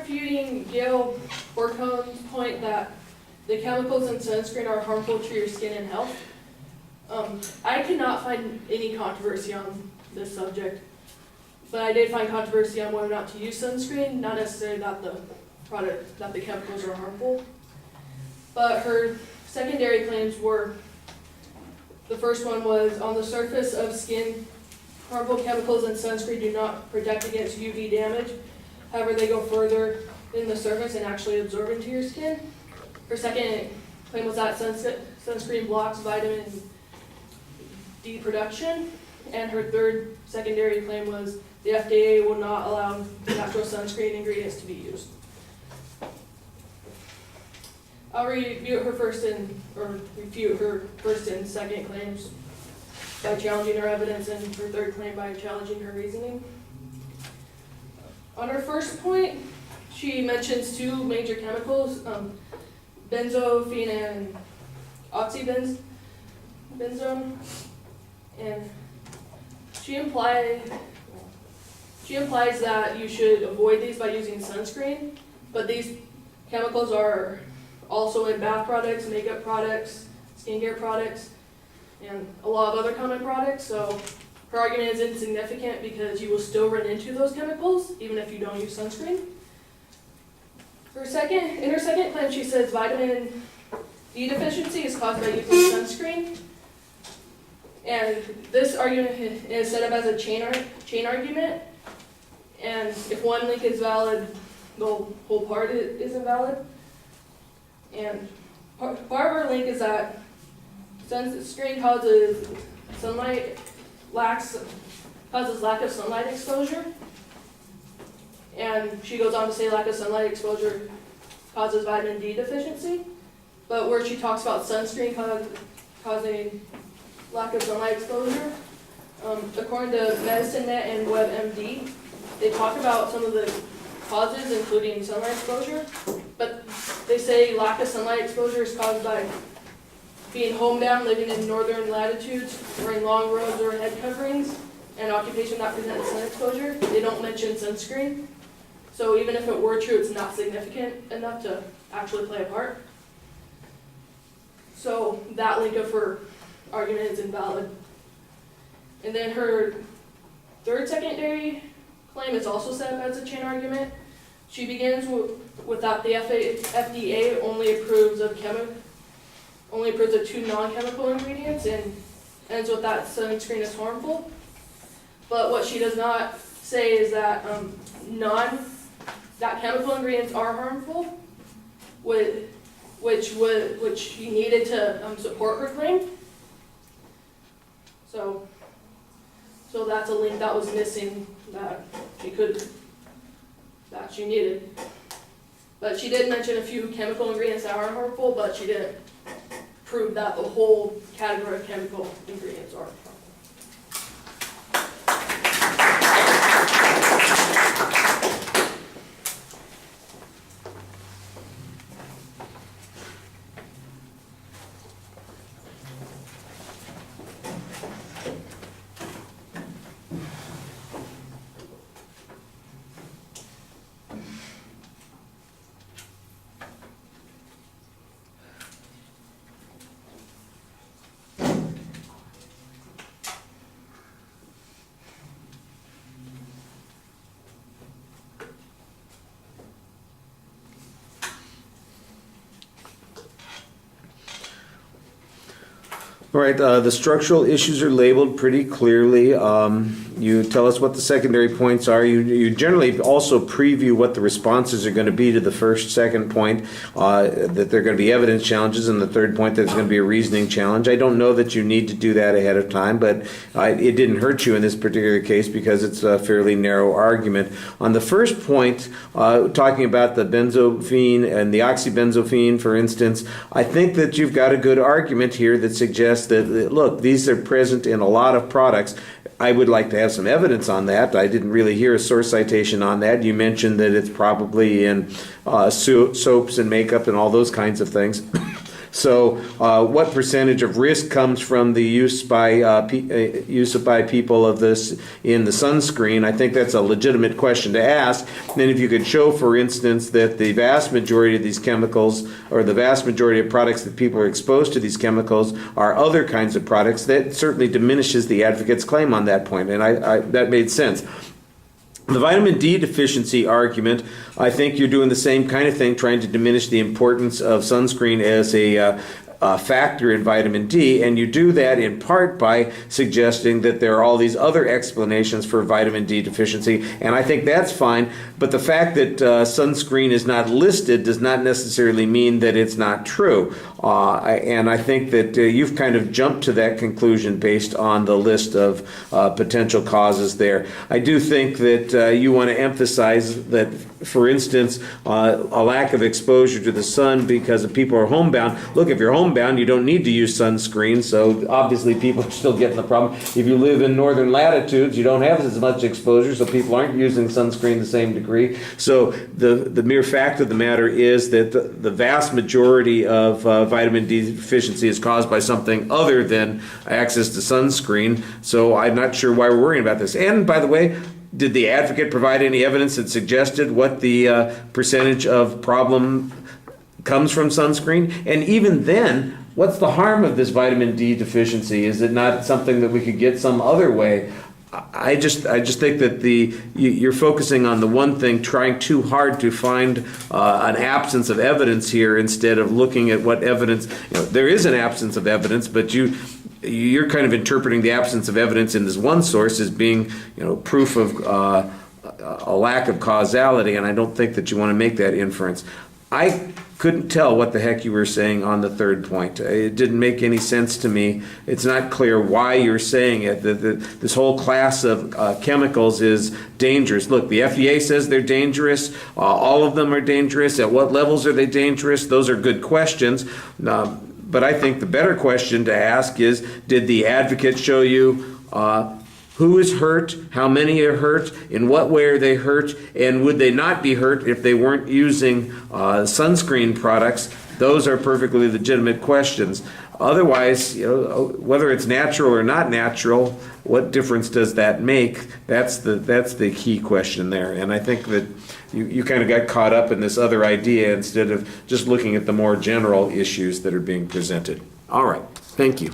refuting Gail Borcone's point that the chemicals in sunscreen are harmful to your skin and health. I could not find any controversy on this subject, but I did find controversy on whether or not to use sunscreen, not necessarily that the chemicals are harmful. But her secondary claims were, the first one was, on the surface of skin, harmful chemicals in sunscreen do not protect against UV damage. However, they go further in the surface and actually absorb into your skin. Her second claim was that sunscreen blocks vitamin D production. And her third secondary claim was the FDA will not allow natural sunscreen ingredients to be used. I'll refute her first and second claims by challenging her evidence, and her third claim by challenging her reasoning. On her first point, she mentions two major chemicals, benzophene and oxybenzone, and she implies that you should avoid these by using sunscreen, but these chemicals are also in bath products, makeup products, skincare products, and a lot of other common products. So her argument is insignificant because you will still run into those chemicals even if you don't use sunscreen. In her second claim, she says vitamin D deficiency is caused by using sunscreen. And this argument is set up as a chain argument. And if one link is valid, the whole part is invalid. And part of her link is that sunscreen causes lack of sunlight exposure. And she goes on to say lack of sunlight exposure causes vitamin D deficiency. But where she talks about sunscreen causing lack of sunlight exposure, according to MedicineNet and WebMD, they talk about some of the causes, including sunlight exposure, but they say lack of sunlight exposure is caused by being homebound, living in northern latitudes, wearing long robes or head coverings, and occupation that presents sun exposure. They don't mention sunscreen. So even if it were true, it's not significant enough to actually play a part. So that link of her argument is invalid. And then her third secondary claim is also set up as a chain argument. She begins with that the FDA only approves of two non-chemical ingredients, and ends with that sunscreen is harmful. But what she does not say is that that chemical ingredients are harmful, which she needed to support her claim. So that's a link that was missing that she needed. But she did mention a few chemical ingredients that are harmful, but she didn't prove that the whole category of chemical ingredients are harmful. All right, the structural issues are labeled pretty clearly. You tell us what the secondary points are. You generally also preview what the responses are going to be to the first, second point, that there are going to be evidence challenges, and the third point that there's going to be a reasoning challenge. I don't know that you need to do that ahead of time, but it didn't hurt you in this particular case because it's a fairly narrow argument. On the first point, talking about the benzophene and the oxybenzophene, for instance, I think that you've got a good argument here that suggests that, look, these are present in a lot of products. I would like to have some evidence on that. I didn't really hear a source citation on that. You mentioned that it's probably in soaps and makeup and all those kinds of things. So what percentage of risk comes from the use by people of this in the sunscreen? I think that's a legitimate question to ask. And if you could show, for instance, that the vast majority of these chemicals, or the vast majority of products that people are exposed to these chemicals, are other kinds of products, that certainly diminishes the advocate's claim on that point, and that made sense. The vitamin D deficiency argument, I think you're doing the same kind of thing, trying to diminish the importance of sunscreen as a factor in vitamin D, and you do that in part by suggesting that there are all these other explanations for vitamin D deficiency, and I think that's fine, but the fact that sunscreen is not listed does not necessarily mean that it's not true, and I think that you've kind of jumped to that conclusion based on the list of potential causes there. I do think that you want to emphasize that, for instance, a lack of exposure to the sun because if people are homebound. Look, if you're homebound, you don't need to use sunscreen, so obviously people are still getting the problem. If you live in northern latitudes, you don't have as much exposure, so people aren't using sunscreen to the same degree. So the mere fact of the matter is that the vast majority of vitamin D deficiency is caused by something other than access to sunscreen, so I'm not sure why we're worrying about this. And by the way, did the advocate provide any evidence that suggested what the percentage of problem comes from sunscreen? And even then, what's the harm of this vitamin D deficiency? Is it not something that we could get some other way? I just think that you're focusing on the one thing, trying too hard to find an absence of evidence here instead of looking at what evidence. There is an absence of evidence, but you're kind of interpreting the absence of evidence in this one source as being, proof of a lack of causality, and I don't think that you want to make that inference. I couldn't tell what the heck you were saying on the third point. It didn't make any sense to me. It's not clear why you're saying it. This whole class of chemicals is dangerous. Look, the FDA says they're dangerous. All of them are dangerous. At what levels are they dangerous? Those are good questions. But I think the better question to ask is, did the advocate show you who is hurt, how many are hurt, in what way are they hurt, and would they not be hurt if they weren't using sunscreen products? Those are perfectly legitimate questions. Otherwise, whether it's natural or not natural, what difference does that make? That's the key question there. And I think that you kind of got caught up in this other idea instead of just looking at the more general issues that are being presented. All right. Thank you.